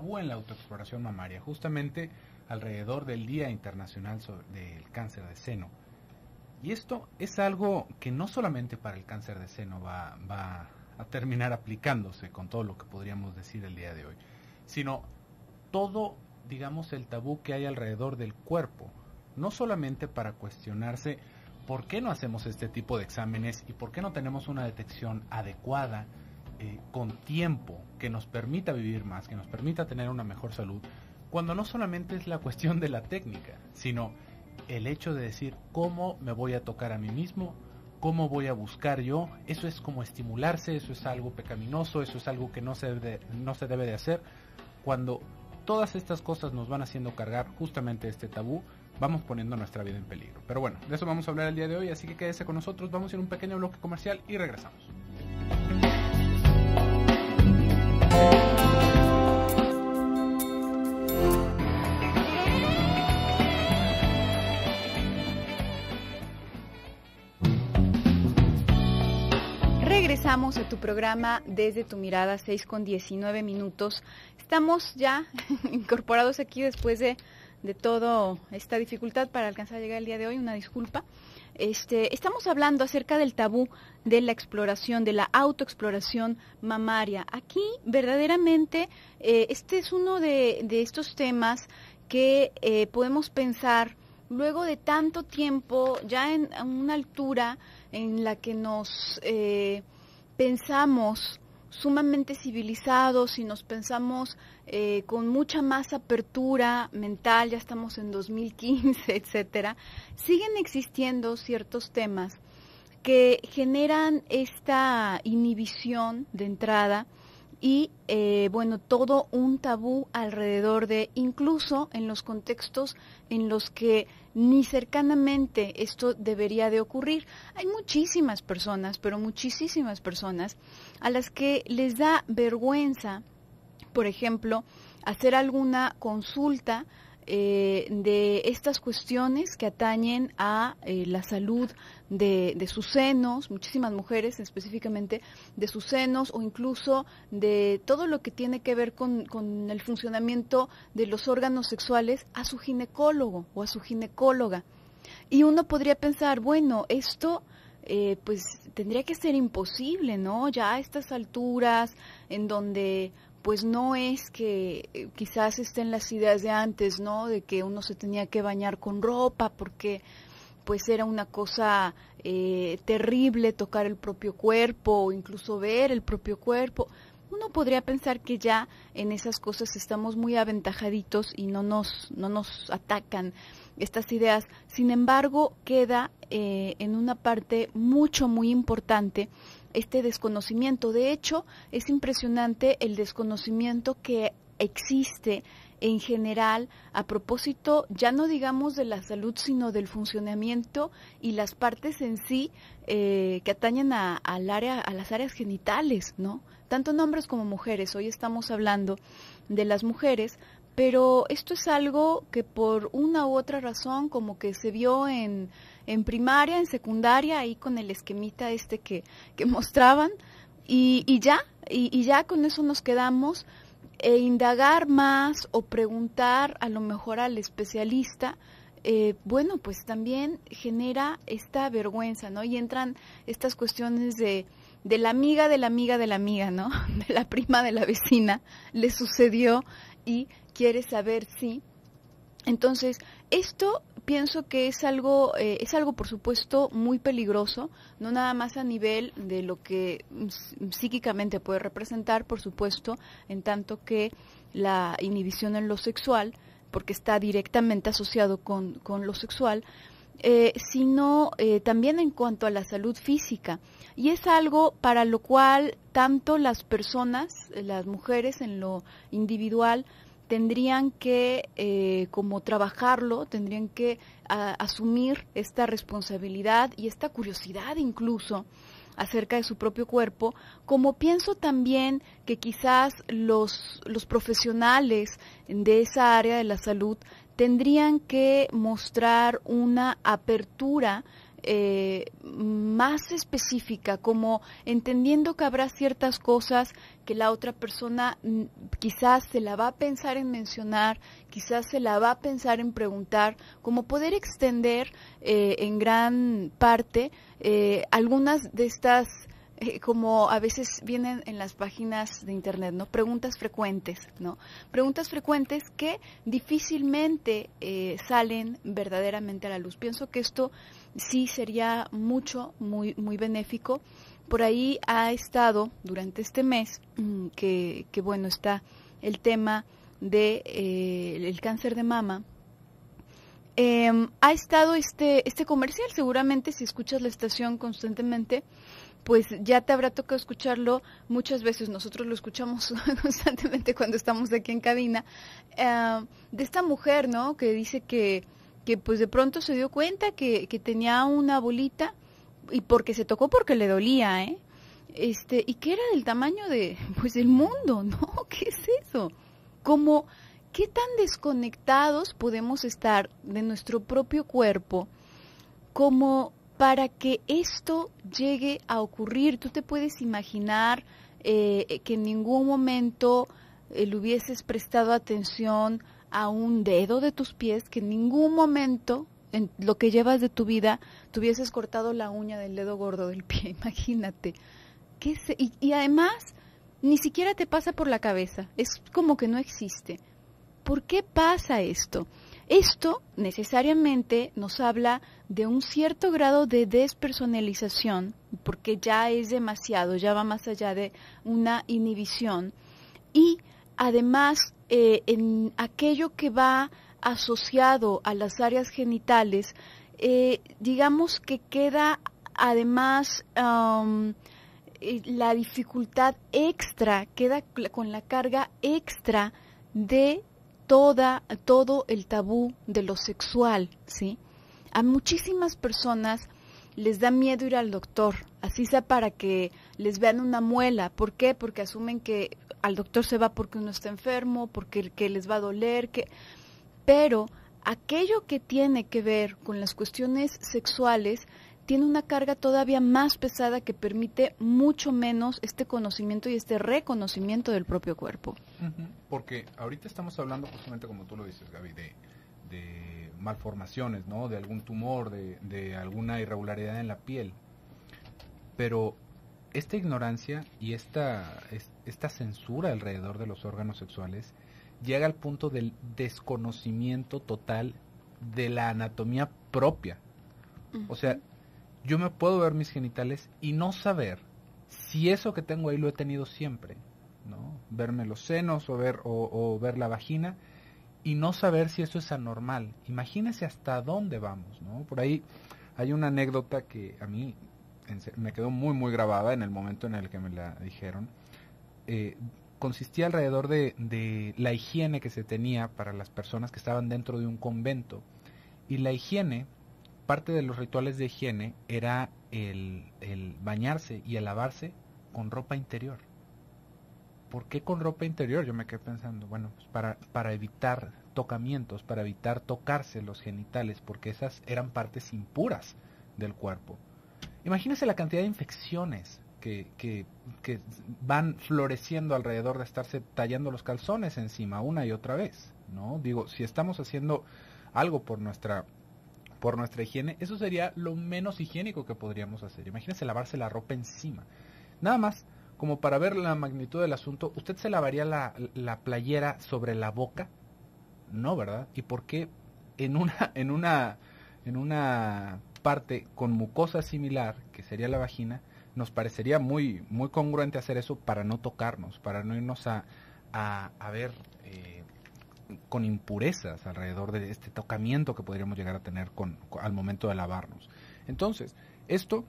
tabú en la autoexploración mamaria, justamente alrededor del Día Internacional del Cáncer de Seno. Y esto es algo que no solamente para el cáncer de seno va a terminar aplicándose con todo lo que podríamos decir el día de hoy, sino todo, digamos, el tabú que hay alrededor del cuerpo, no solamente para cuestionarse por qué no hacemos este tipo de exámenes y por qué no tenemos una detección adecuada, con tiempo, que nos permita vivir más, que nos permita tener una mejor salud, cuando no solamente es la cuestión de la técnica, sino el hecho de decir cómo me voy a tocar a mí mismo, cómo voy a buscar yo. Eso es como estimularse, eso es algo pecaminoso, eso es algo que no se debe de hacer. Cuando todas estas cosas nos van haciendo cargar justamente este tabú, vamos poniendo nuestra vida en peligro. Pero bueno, de eso vamos a hablar el día de hoy, así que quédese con nosotros, vamos a ir a un pequeño bloque comercial y regresamos. Regresamos a tu programa Desde tu Mirada, 6:19. Estamos ya incorporados aquí después de toda esta dificultad para alcanzar a llegar el día de hoy, una disculpa. Estamos hablando acerca del tabú de la exploración, de la autoexploración mamaria. Aquí verdaderamente este es uno de estos temas que podemos pensar luego de tanto tiempo, ya en una altura en la que nos pensamos sumamente civilizados y nos pensamos con mucha más apertura mental, ya estamos en 2015, etcétera, siguen existiendo ciertos temas que generan esta inhibición de entrada y todo un tabú alrededor de, incluso en los contextos en los que ni cercanamente esto debería de ocurrir. Hay muchísimas personas, pero muchísimas personas a las que les da vergüenza, por ejemplo, hacer alguna consulta de estas cuestiones que atañen a la salud de sus senos, muchísimas mujeres específicamente de sus senos, o incluso de todo lo que tiene que ver con el funcionamiento de los órganos sexuales, a su ginecólogo o a su ginecóloga. Y uno podría pensar, bueno, esto pues tendría que ser imposible, ¿no? Ya a estas alturas en donde pues no es que quizás estén las ideas de antes, ¿no? De que uno se tenía que bañar con ropa porque pues era una cosa terrible tocar el propio cuerpo o incluso ver el propio cuerpo. Uno podría pensar que ya en esas cosas estamos muy aventajaditos y no nos atacan estas ideas. Sin embargo, queda en una parte muy importante este desconocimiento. De hecho, es impresionante el desconocimiento que existe en general a propósito, ya no digamos de la salud, sino del funcionamiento y las partes en sí que atañen a las áreas genitales, ¿no? Tanto en hombres como mujeres. Hoy estamos hablando de las mujeres, pero esto es algo que por una u otra razón como que se vio en primaria, en secundaria, ahí con el esquemita que mostraban, y ya con eso nos quedamos. Indagar más o preguntar a lo mejor al especialista, pues también genera esta vergüenza, ¿no? Y entran estas cuestiones de la amiga de la amiga de la amiga, ¿no? De la prima de la vecina, le sucedió y quiere saber si. Entonces, esto pienso que es algo por supuesto muy peligroso, no nada más a nivel de lo que psíquicamente puede representar, por supuesto, en tanto que la inhibición en lo sexual, porque está directamente asociado con lo sexual, sino también en cuanto a la salud física. Y es algo para lo cual tanto las personas, las mujeres en lo individual, tendrían que como trabajarlo, tendrían que asumir esta responsabilidad y esta curiosidad incluso acerca de su propio cuerpo, como pienso también que quizás los profesionales de esa área de la salud tendrían que mostrar una apertura más específica, como entendiendo que habrá ciertas cosas que la otra persona quizás se la va a pensar en mencionar, quizás se la va a pensar en preguntar, como poder extender en gran parte algunas de estas, como a veces vienen en las páginas de internet, ¿no? Preguntas frecuentes, ¿no? Preguntas frecuentes que difícilmente salen verdaderamente a la luz. Pienso que esto sí sería muy benéfico. Por ahí ha estado durante este mes que bueno, está el tema de el cáncer de mama. Ha estado este comercial, seguramente si escuchas la estación constantemente, pues ya te habrá tocado escucharlo muchas veces. Nosotros lo escuchamos constantemente cuando estamos aquí en cabina, de esta mujer, ¿no? Que dice que pues de pronto se dio cuenta que tenía una bolita y porque se tocó porque le dolía, y que era del tamaño de, pues, del mundo, ¿no? ¿Qué es eso? Como, ¿qué tan desconectados podemos estar de nuestro propio cuerpo como para que esto llegue a ocurrir? Tú te puedes imaginar que en ningún momento le hubieses prestado atención a un dedo de tus pies, que en ningún momento en lo que llevas de tu vida te hubieses cortado la uña del dedo gordo del pie, imagínate. Y además ni siquiera te pasa por la cabeza, es como que no existe. ¿Por qué pasa esto? Esto necesariamente nos habla de un cierto grado de despersonalización, porque ya es demasiado, ya va más allá de una inhibición, y además en aquello que va asociado a las áreas genitales, digamos que queda además la dificultad extra, queda con la carga extra de todo el tabú de lo sexual, ¿sí? A muchísimas personas les da miedo ir al doctor, así sea para que les vean una muela. ¿Por qué? Porque asumen que al doctor se va porque uno está enfermo, porque que les va a doler, pero aquello que tiene que ver con las cuestiones sexuales tiene una carga todavía más pesada que permite mucho menos este conocimiento y este reconocimiento del propio cuerpo. Porque ahorita estamos hablando justamente, como tú lo dices, Gaby, de malformaciones, ¿no? De algún tumor, de alguna irregularidad en la piel. Pero esta ignorancia y esta censura alrededor de los órganos sexuales llega al punto del desconocimiento total de la anatomía propia. O sea, yo me puedo ver mis genitales y no saber si eso que tengo ahí lo he tenido siempre, ¿no? Verme los senos o ver la vagina y no saber si eso es anormal. Imagínese hasta dónde vamos, ¿no? Por ahí hay una anécdota que a mí me quedó muy grabada en el momento en el que me la dijeron. Consistía alrededor de la higiene que se tenía para las personas que estaban dentro de un convento. Y la higiene, parte de los rituales de higiene era el bañarse y el lavarse con ropa interior. ¿Por qué con ropa interior? Yo me quedé pensando, bueno, pues para evitar tocamientos, para evitar tocarse los genitales, porque esas eran partes impuras del cuerpo. Imagínese la cantidad de infecciones que van floreciendo alrededor de estarse tallando los calzones encima una y otra vez, ¿no? Digo, si estamos haciendo algo por nuestra higiene, eso sería lo menos higiénico que podríamos hacer. Imagínese lavarse la ropa encima. Nada más, como para ver la magnitud del asunto, ¿usted se lavaría la playera sobre la boca? No, ¿verdad? ¿Y por qué en una parte con mucosa similar, que sería la vagina, nos parecería muy congruente hacer eso para no tocarnos, para no irnos a ver con impurezas alrededor de este tocamiento que podríamos llegar a tener al momento de lavarnos? Entonces, esto,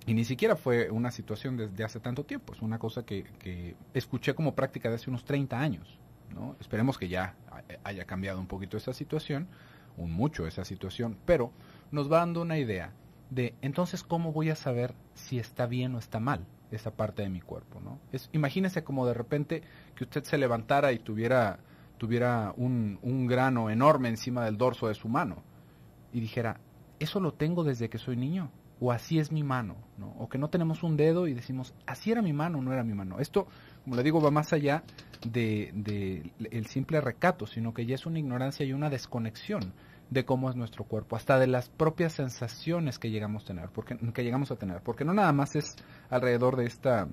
y ni siquiera fue una situación desde hace tanto tiempo, es una cosa que escuché como práctica de hace unos 30 años, ¿no? Esperemos que ya haya cambiado un poquito esa situación, mucho esa situación, pero nos va dando una idea de, entonces, ¿cómo voy a saber si está bien o está mal esa parte de mi cuerpo, ¿no? Imagínese como de repente que usted se levantara y tuviera un grano enorme encima del dorso de su mano y dijera, eso lo tengo desde que soy niño, o así es mi mano, ¿no? O que no tenemos un dedo y decimos, así era mi mano, no era mi mano. Esto, como le digo, va más allá de el simple recato, sino que ya es una ignorancia y una desconexión de cómo es nuestro cuerpo, hasta de las propias sensaciones que llegamos a tener, porque no nada más es alrededor de esta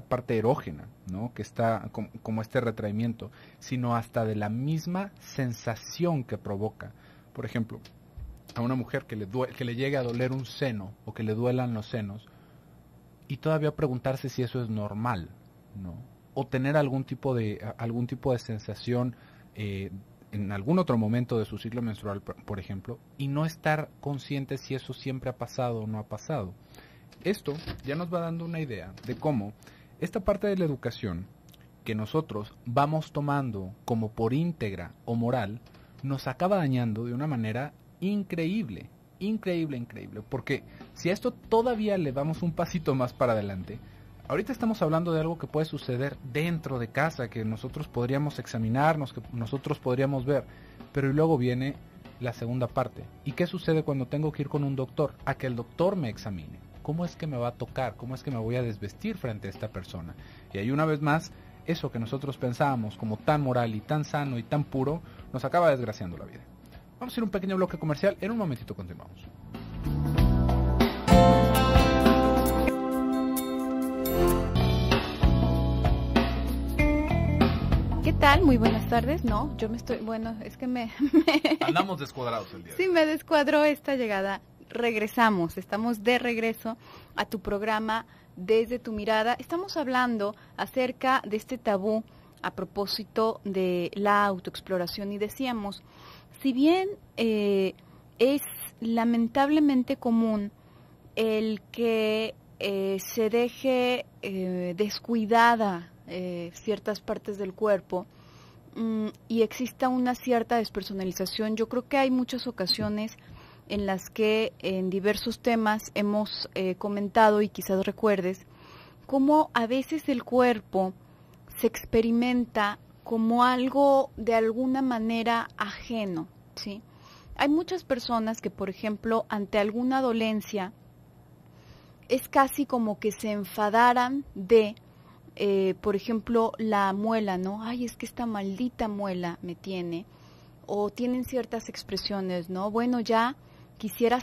parte erógena, ¿no? Que está como este retraimiento, sino hasta de la misma sensación que provoca. Por ejemplo, a una mujer que le llegue a doler un seno o que le duelan los senos y todavía preguntarse si eso es normal, ¿no? O tener algún tipo de sensación en algún otro momento de su ciclo menstrual, por ejemplo, y no estar consciente si eso siempre ha pasado o no ha pasado. Esto ya nos va dando una idea de cómo esta parte de la educación que nosotros vamos tomando como por íntegra o moral nos acaba dañando de una manera increíble, porque si a esto todavía le damos un pasito más para adelante, ahorita estamos hablando de algo que puede suceder dentro de casa, que nosotros podríamos examinarnos, que nosotros podríamos ver, pero y luego viene la segunda parte. ¿Y qué sucede cuando tengo que ir con un doctor? A que el doctor me examine. ¿Cómo es que me va a tocar? ¿Cómo es que me voy a desvestir frente a esta persona? Y ahí una vez más, eso que nosotros pensábamos como tan moral y tan sano y tan puro, nos acaba desgraciando la vida. Vamos a ir a un pequeño bloque comercial, en un momentito continuamos. ¿Qué tal? Muy buenas tardes. No, yo me estoy... Bueno, es que Andamos descuadrados el día de hoy. Sí, me descuadró esta llegada. Regresamos, estamos de regreso a tu programa Desde tu Mirada. Estamos hablando acerca de este tabú a propósito de la autoexploración y decíamos, si bien es lamentablemente común el que se deje descuidada ciertas partes del cuerpo y exista una cierta despersonalización, yo creo que hay muchas ocasiones en las que en diversos temas hemos comentado y quizás recuerdes cómo a veces el cuerpo se experimenta como algo de alguna manera ajeno, ¿sí? Hay muchas personas que, por ejemplo, ante alguna dolencia, es casi como que se enfadaran de, por ejemplo, la muela, ¿no? Ay, es que esta maldita muela me tiene. O tienen ciertas expresiones, ¿no? Bueno, ya quisiera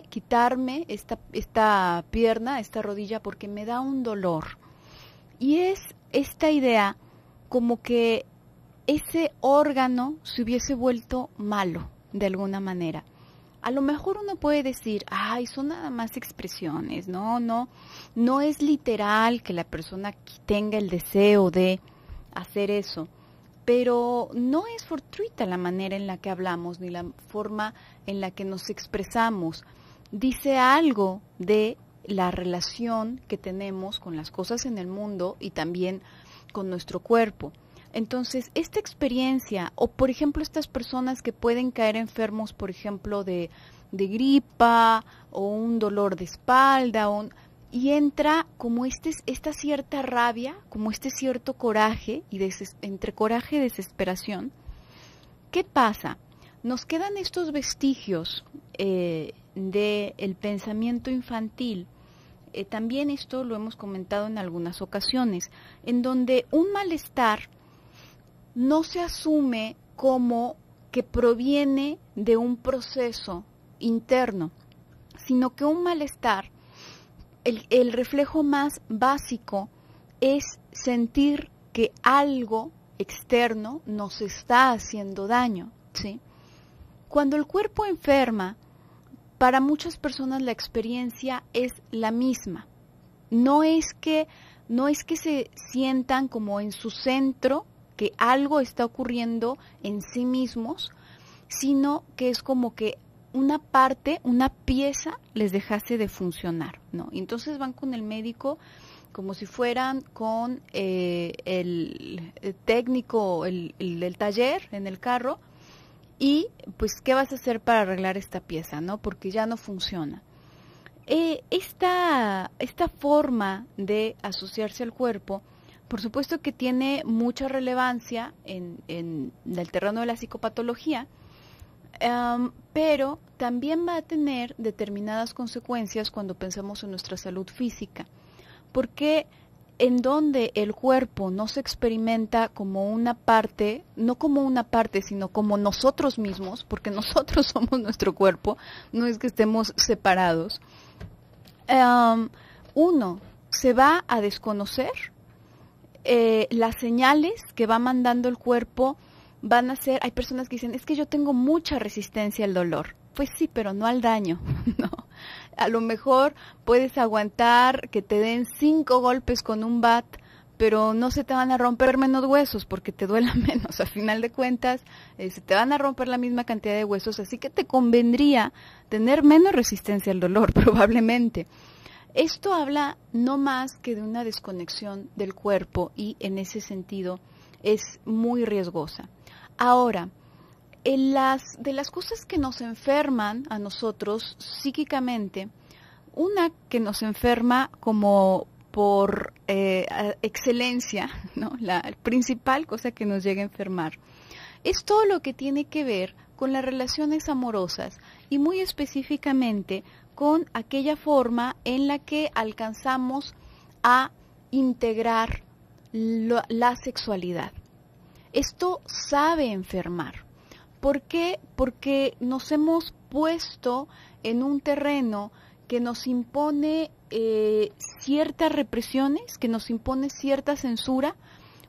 quitarme esta pierna, esta rodilla, porque me da un dolor. Y es esta idea como que ese órgano se hubiese vuelto malo, de alguna manera. A lo mejor uno puede decir, ay, son nada más expresiones, no es literal que la persona tenga el deseo de hacer eso, pero no es fortuita la manera en la que hablamos, ni la forma en la que nos expresamos. Dice algo de la relación que tenemos con las cosas en el mundo y también con nuestro cuerpo. Entonces, esta experiencia, o por ejemplo estas personas que pueden caer enfermos, por ejemplo, de gripa o un dolor de espalda, y entra como esta cierta rabia, como este cierto coraje, y entre coraje y desesperación. ¿Qué pasa? Nos quedan estos vestigios del pensamiento infantil. También esto lo hemos comentado en algunas ocasiones, en donde un malestar no se asume como que proviene de un proceso interno, sino que un malestar, el reflejo más básico es sentir que algo externo nos está haciendo daño, ¿sí? Cuando el cuerpo enferma, para muchas personas la experiencia es la misma. No es que se sientan como en su centro, que algo está ocurriendo en sí mismos, sino que es como que una parte, una pieza les dejase de funcionar, ¿no? Y entonces van con el médico como si fueran con el técnico, el del taller en el carro, y pues, ¿qué vas a hacer para arreglar esta pieza, no? Porque ya no funciona. Esta forma de asociarse al cuerpo, por supuesto que tiene mucha relevancia en el terreno de la psicopatología, Pero también va a tener determinadas consecuencias cuando pensamos en nuestra salud física, porque en donde el cuerpo no se experimenta como una parte, no como una parte, sino como nosotros mismos, porque nosotros somos nuestro cuerpo, no es que estemos separados, uno se va a desconocer, las señales que va mandando el cuerpo van a ser, hay personas que dicen, es que yo tengo mucha resistencia al dolor. Pues sí, pero no al daño, ¿no? A lo mejor puedes aguantar que te den 5 golpes con un bat, pero no se te van a romper menos huesos porque te duela menos. A final de cuentas, se te van a romper la misma cantidad de huesos, así que te convendría tener menos resistencia al dolor, probablemente. Esto habla no más que de una desconexión del cuerpo y en ese sentido es muy riesgosa. Ahora, de las cosas que nos enferman a nosotros psíquicamente, una que nos enferma como por excelencia, ¿no? La principal cosa que nos llega a enfermar, es todo lo que tiene que ver con las relaciones amorosas y muy específicamente con aquella forma en la que alcanzamos a integrar la sexualidad. Esto sabe enfermar. ¿Por qué? Porque nos hemos puesto en un terreno que nos impone ciertas represiones, que nos impone cierta censura.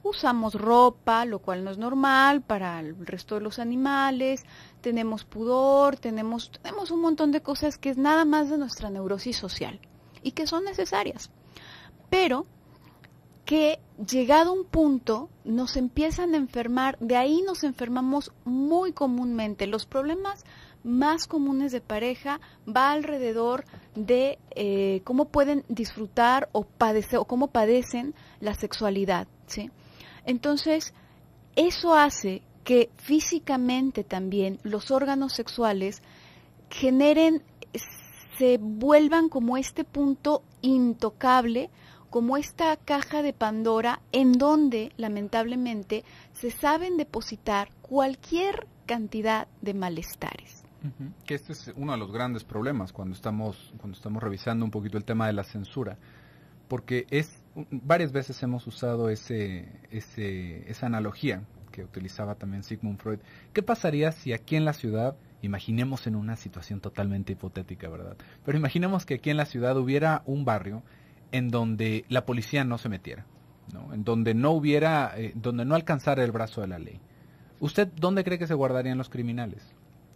Usamos ropa, lo cual no es normal para el resto de los animales, tenemos pudor, tenemos un montón de cosas que es nada más de nuestra neurosis social y que son necesarias. Pero que llegado a un punto nos empiezan a enfermar, de ahí nos enfermamos muy comúnmente. Los problemas más comunes de pareja va alrededor de cómo pueden disfrutar o padecer o cómo padecen la sexualidad, ¿sí? Entonces, eso hace que físicamente también los órganos sexuales se vuelvan como este punto intocable, como esta caja de Pandora en donde lamentablemente se saben depositar cualquier cantidad de malestares. Que este es uno de los grandes problemas cuando estamos revisando un poquito el tema de la censura, porque varias veces hemos usado esa analogía que utilizaba también Sigmund Freud. ¿Qué pasaría si aquí en la ciudad, imaginemos en una situación totalmente hipotética, ¿verdad? Pero imaginemos que aquí en la ciudad hubiera un barrio en donde la policía no se metiera, ¿no? En donde donde no alcanzara el brazo de la ley. ¿Usted dónde cree que se guardarían los criminales?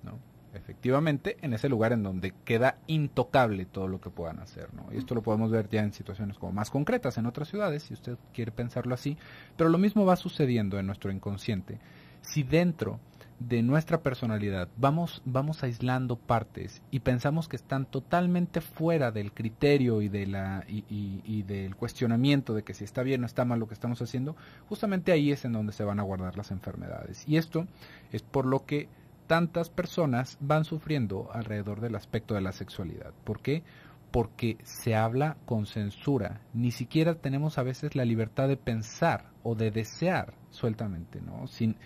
¿No? Efectivamente, en ese lugar en donde queda intocable todo lo que puedan hacer, ¿no? Y esto lo podemos ver ya en situaciones como más concretas en otras ciudades, si usted quiere pensarlo así, pero lo mismo va sucediendo en nuestro inconsciente. Si dentro de nuestra personalidad vamos aislando partes y pensamos que están totalmente fuera del criterio y del cuestionamiento de que si está bien o está mal lo que estamos haciendo, justamente ahí es en donde se van a guardar las enfermedades. Y esto es por lo que tantas personas van sufriendo alrededor del aspecto de la sexualidad. ¿Por qué? Porque se habla con censura. Ni siquiera tenemos a veces la libertad de pensar o de desear sueltamente, ¿no? Sin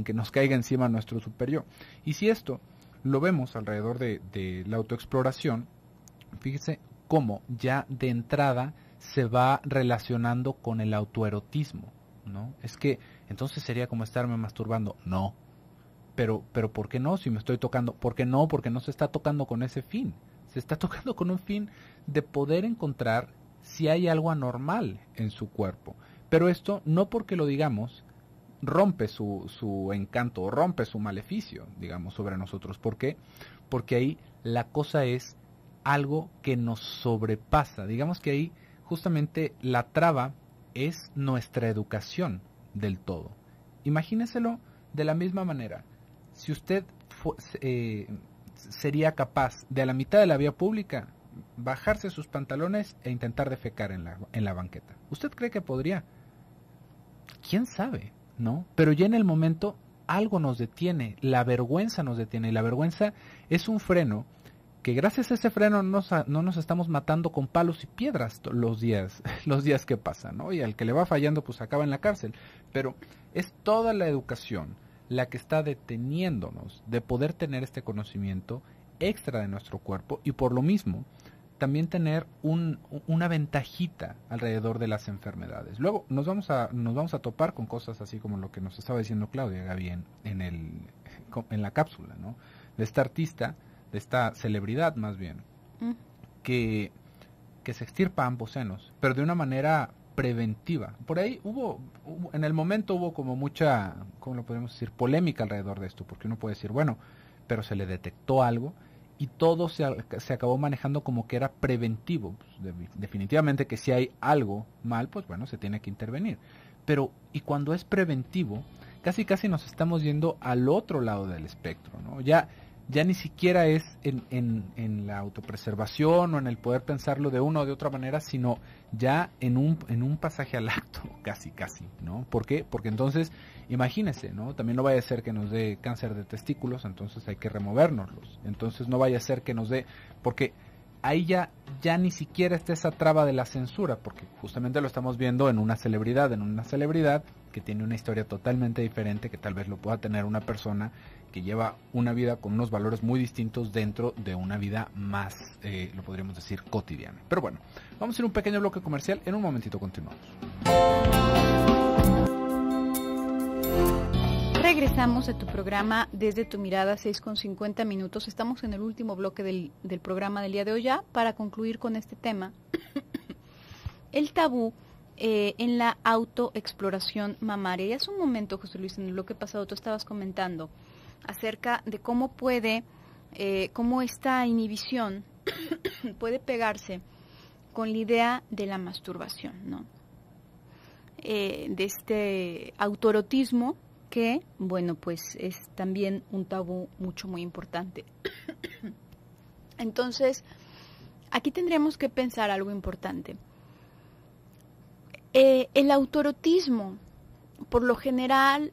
que nos caiga encima nuestro superior. Y si esto lo vemos alrededor de la autoexploración, fíjese cómo ya de entrada se va relacionando con el autoerotismo, ¿no? Es que entonces sería como estarme masturbando. No. Pero ¿por qué no? Si me estoy tocando. ¿Por qué no? Porque no se está tocando con ese fin. Se está tocando con un fin de poder encontrar si hay algo anormal en su cuerpo. Pero esto no porque lo digamos rompe su encanto o rompe su maleficio, digamos, sobre nosotros. ¿Por qué? Porque ahí la cosa es algo que nos sobrepasa. Digamos que ahí justamente la traba es nuestra educación del todo. Imagíneselo de la misma manera. Si usted sería capaz de a la mitad de la vía pública bajarse sus pantalones e intentar defecar en la banqueta, ¿usted cree que podría? ¿Quién sabe? ¿No? Pero ya en el momento algo nos detiene, la vergüenza nos detiene, y la vergüenza es un freno que gracias a ese freno no nos estamos matando con palos y piedras los días que pasan, ¿no? Y al que le va fallando pues acaba en la cárcel. Pero es toda la educación, la que está deteniéndonos de poder tener este conocimiento extra de nuestro cuerpo y por lo mismo también tener una ventajita alrededor de las enfermedades. Luego nos vamos a topar con cosas así como lo que nos estaba diciendo Claudia Gaby en la cápsula, ¿no? De esta artista, de esta celebridad más bien, que se extirpa ambos senos, pero de una manera preventiva. Por ahí en el momento hubo como mucha, ¿cómo lo podemos decir?, polémica alrededor de esto, porque uno puede decir, bueno, pero se le detectó algo y todo se acabó manejando como que era preventivo. Pues, definitivamente que si hay algo mal, pues bueno, se tiene que intervenir. Pero, y cuando es preventivo, casi nos estamos yendo al otro lado del espectro, ¿no? Ya ni siquiera es en la autopreservación o en el poder pensarlo de una o de otra manera, sino ya en un pasaje al acto, casi, ¿no? ¿Por qué? Porque entonces, imagínese, ¿no? También no vaya a ser que nos dé cáncer de testículos, entonces hay que removérnoslos. Entonces no vaya a ser que nos dé, porque ahí ya ni siquiera está esa traba de la censura, porque justamente lo estamos viendo en una celebridad que tiene una historia totalmente diferente, que tal vez lo pueda tener una persona que lleva una vida con unos valores muy distintos dentro de una vida más, lo podríamos decir, cotidiana. Pero bueno, vamos a ir a un pequeño bloque comercial, en un momentito continuamos. Regresamos a tu programa Desde tu Mirada, 6:50 minutos. Estamos en el último bloque del programa del día de hoy ya, para concluir con este tema. El tabú en la autoexploración mamaria. Y hace un momento, José Luis, en el bloque pasado tú estabas comentando acerca de cómo cómo esta inhibición puede pegarse con la idea de la masturbación, ¿no? De este autoerotismo que, bueno, pues es también un tabú muy importante. Entonces, aquí tendríamos que pensar algo importante. El autoerotismo, por lo general,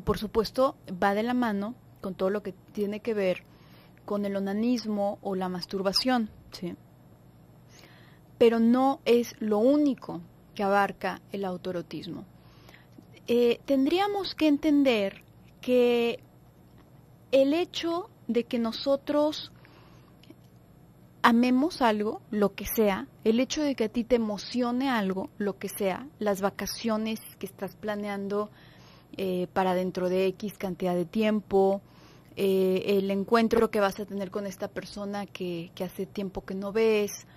por supuesto, va de la mano con todo lo que tiene que ver con el onanismo o la masturbación, ¿sí? Pero no es lo único que abarca el autoerotismo. Tendríamos que entender que el hecho de que nosotros amemos algo, lo que sea, el hecho de que a ti te emocione algo, lo que sea, las vacaciones que estás planeando para dentro de X cantidad de tiempo, el encuentro que vas a tener con esta persona que hace tiempo que no ves,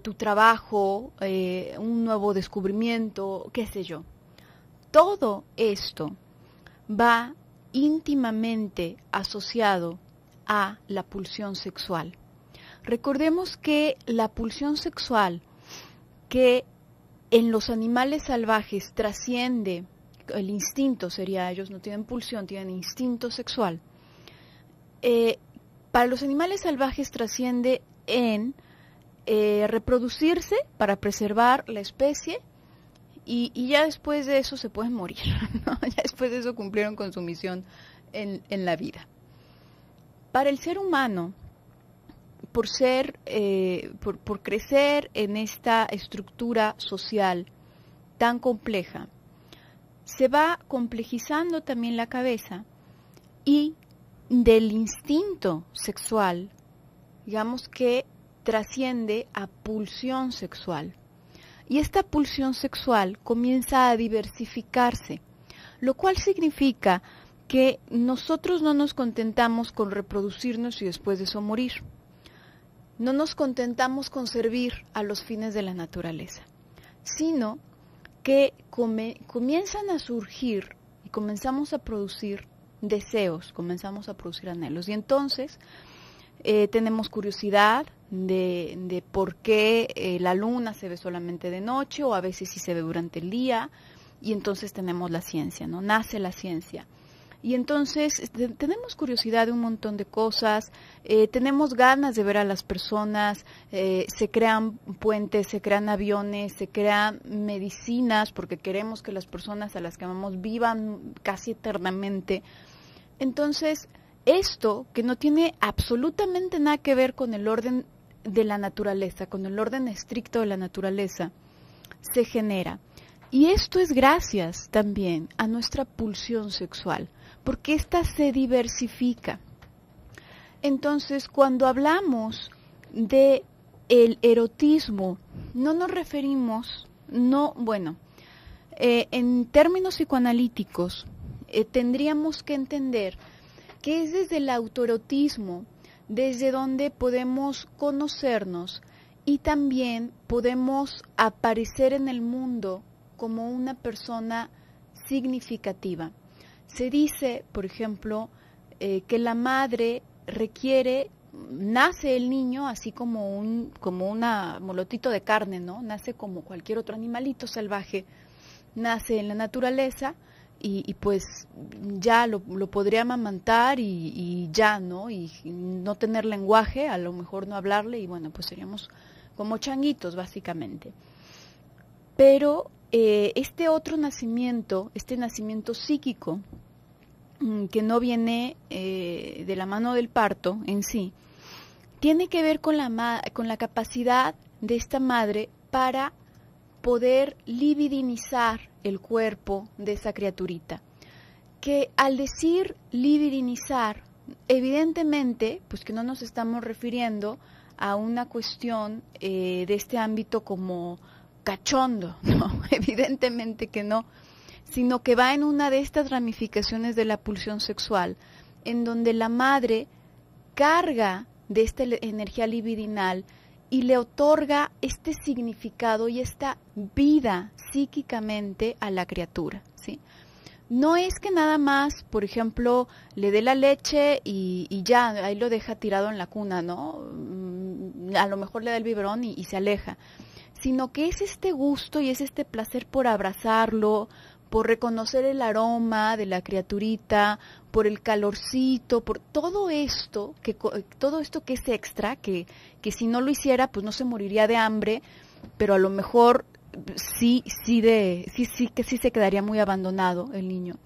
tu trabajo, un nuevo descubrimiento, qué sé yo. Todo esto va íntimamente asociado a la pulsión sexual. Recordemos que la pulsión sexual, que en los animales salvajes trasciende, el instinto sería, ellos no tienen pulsión, tienen instinto sexual. Para los animales salvajes trasciende en reproducirse para preservar la especie y ya después de eso se pueden morir, ¿no? Ya después de eso cumplieron con su misión en la vida. Para el ser humano, por crecer en esta estructura social tan compleja, se va complejizando también la cabeza y del instinto sexual, digamos que trasciende a pulsión sexual. Y esta pulsión sexual comienza a diversificarse, lo cual significa que nosotros no nos contentamos con reproducirnos y después de eso morir. No nos contentamos con servir a los fines de la naturaleza, sino que comienzan a surgir y comenzamos a producir deseos, comenzamos a producir anhelos. Y entonces tenemos curiosidad de por qué la luna se ve solamente de noche o a veces sí se ve durante el día, y entonces tenemos la ciencia, ¿no? Nace la ciencia. Y entonces tenemos curiosidad de un montón de cosas, tenemos ganas de ver a las personas, se crean puentes, se crean aviones, se crean medicinas porque queremos que las personas a las que amamos vivan casi eternamente. Entonces, esto que no tiene absolutamente nada que ver con el orden de la naturaleza, con el orden estricto de la naturaleza, se genera. Y esto es gracias también a nuestra pulsión sexual, porque ésta se diversifica. Entonces, cuando hablamos de el erotismo, no nos referimos, en términos psicoanalíticos, tendríamos que entender que es desde el autoerotismo, desde donde podemos conocernos y también podemos aparecer en el mundo como una persona significativa. Se dice, por ejemplo, que la madre nace el niño así como un molotito de carne, ¿no? Nace como cualquier otro animalito salvaje, nace en la naturaleza y pues ya lo podría amamantar y ya, ¿no? Y no tener lenguaje, a lo mejor no hablarle y bueno, pues seríamos como changuitos básicamente. Pero este otro nacimiento, este nacimiento psíquico, que no viene de la mano del parto en sí, tiene que ver con la capacidad de esta madre para poder libidinizar el cuerpo de esa criaturita. Que al decir libidinizar, evidentemente, pues que no nos estamos refiriendo a una cuestión de este ámbito como cachondo, ¿no? Evidentemente que no, sino que va en una de estas ramificaciones de la pulsión sexual, en donde la madre carga de esta energía libidinal y le otorga este significado y esta vida psíquicamente a la criatura, ¿sí? No es que nada más, por ejemplo, le dé la leche y ya, ahí lo deja tirado en la cuna, ¿no? A lo mejor le da el biberón y se aleja, sino que es este gusto y es este placer por abrazarlo, por reconocer el aroma de la criaturita, por el calorcito, por todo esto que es extra, que si no lo hiciera, pues no se moriría de hambre, pero a lo mejor sí se quedaría muy abandonado el niño.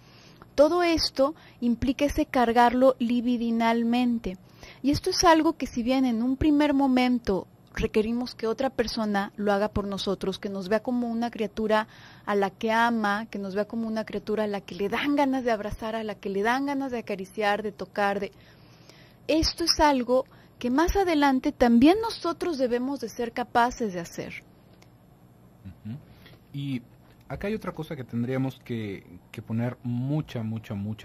Todo esto implica ese cargarlo libidinalmente. Y esto es algo que si bien en un primer momento requerimos que otra persona lo haga por nosotros, que nos vea como una criatura a la que ama, que nos vea como una criatura a la que le dan ganas de abrazar, a la que le dan ganas de acariciar, de tocar, esto es algo que más adelante también nosotros debemos de ser capaces de hacer. Uh-huh. Y acá hay otra cosa que tendríamos que poner mucha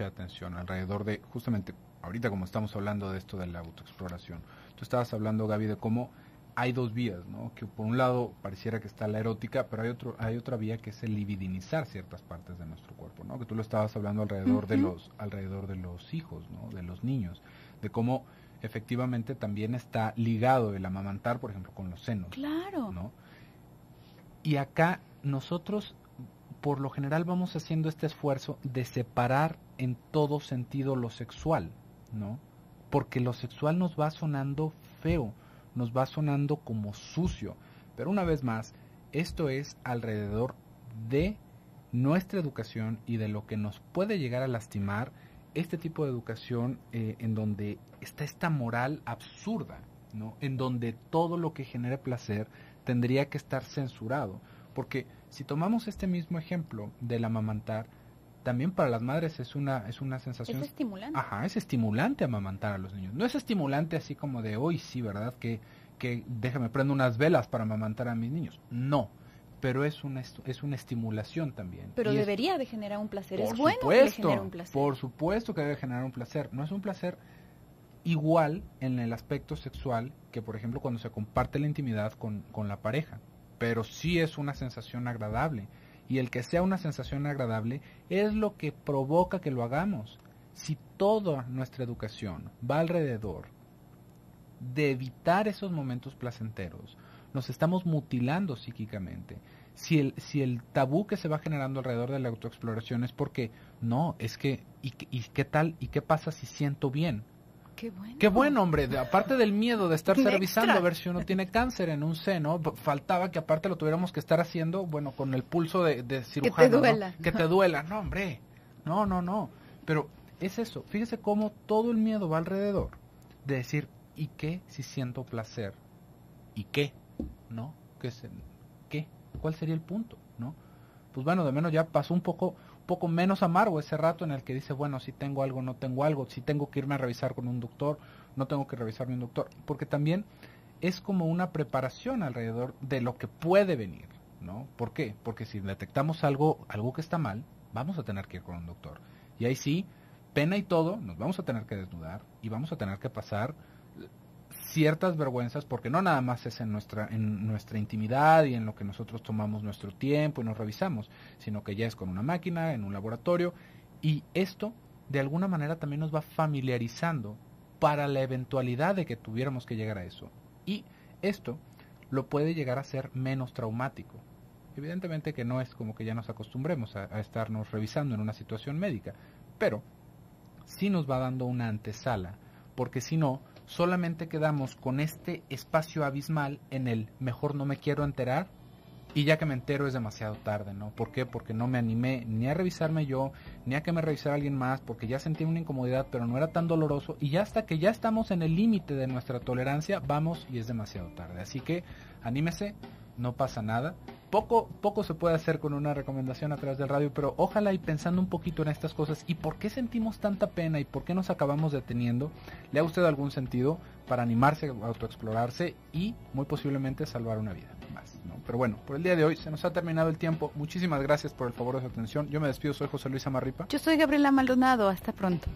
atención alrededor de, justamente, ahorita como estamos hablando de esto de la autoexploración. Tú estabas hablando, Gaby, de cómo hay dos vías, ¿no? Que por un lado pareciera que está la erótica, pero hay otra vía que es el libidinizar ciertas partes de nuestro cuerpo, ¿no? Que tú lo estabas hablando alrededor de los hijos, ¿no? De los niños, de cómo efectivamente también está ligado el amamantar, por ejemplo, con los senos. Claro. ¿No? Y acá nosotros por lo general vamos haciendo este esfuerzo de separar en todo sentido lo sexual, ¿no? Porque lo sexual nos va sonando feo, nos va sonando como sucio. Pero una vez más, esto es alrededor de nuestra educación y de lo que nos puede llegar a lastimar este tipo de educación en donde está esta moral absurda, ¿no? En donde todo lo que genere placer tendría que estar censurado. Porque si tomamos este mismo ejemplo del amamantar, también para las madres es una sensación... Es estimulante. Ajá, es estimulante amamantar a los niños. No es estimulante así como de, hoy sí, ¿verdad? Que déjame prendo unas velas para amamantar a mis niños. No, pero es una estimulación también. Pero y debería de generar un placer. Es bueno que le genere un placer. Por supuesto que debe generar un placer. No es un placer igual en el aspecto sexual que, por ejemplo, cuando se comparte la intimidad con la pareja. Pero sí es una sensación agradable. Y el que sea una sensación agradable es lo que provoca que lo hagamos. Si toda nuestra educación va alrededor de evitar esos momentos placenteros, nos estamos mutilando psíquicamente. Si el tabú que se va generando alrededor de la autoexploración es porque, no, es que, ¿y qué tal? ¿Y qué pasa si siento bien? Qué bueno. Qué bueno, hombre. Aparte del miedo de estarse revisando Extra. a ver si uno tiene cáncer en un seno, faltaba que aparte lo tuviéramos que estar haciendo, bueno, con el pulso de cirujano. Que te duela. ¿No? Que te duela. No, hombre. No. Pero es eso. Fíjese cómo todo el miedo va alrededor de decir, ¿y qué si siento placer? ¿Y qué? ¿No? ¿Qué? ¿Cuál sería el punto? ¿No? pues bueno, de menos ya pasó un poco menos amargo ese rato en el que dice, bueno, si tengo algo, no tengo algo, si tengo que irme a revisar con un doctor, no tengo que revisarme un doctor, porque también es como una preparación alrededor de lo que puede venir, ¿no? ¿Por qué? Porque si detectamos algo que está mal, vamos a tener que ir con un doctor. Y ahí sí, pena y todo, nos vamos a tener que desnudar y vamos a tener que pasar ciertas vergüenzas, porque no nada más es en nuestra intimidad y en lo que nosotros tomamos nuestro tiempo y nos revisamos, sino que ya es con una máquina, en un laboratorio, y esto de alguna manera también nos va familiarizando para la eventualidad de que tuviéramos que llegar a eso. Y esto lo puede llegar a ser menos traumático. Evidentemente que no es como que ya nos acostumbremos a estarnos revisando en una situación médica, pero sí nos va dando una antesala, porque si no, solamente quedamos con este espacio abismal en el mejor no me quiero enterar, y ya que me entero es demasiado tarde, ¿no? ¿Por qué? Porque no me animé ni a revisarme yo, ni a que me revisara alguien más, porque ya sentí una incomodidad, pero no era tan doloroso, y ya hasta que ya estamos en el límite de nuestra tolerancia, vamos y es demasiado tarde. Así que anímese, no pasa nada. Poco se puede hacer con una recomendación a través del radio, pero ojalá y pensando un poquito en estas cosas y por qué sentimos tanta pena y por qué nos acabamos deteniendo, le ha usted algún sentido para animarse a autoexplorarse y muy posiblemente salvar una vida más, ¿no? Pero bueno, por el día de hoy se nos ha terminado el tiempo. Muchísimas gracias por el favor de su atención. Yo me despido, soy José Luis Amarripa. Yo soy Gabriela Maldonado, hasta pronto.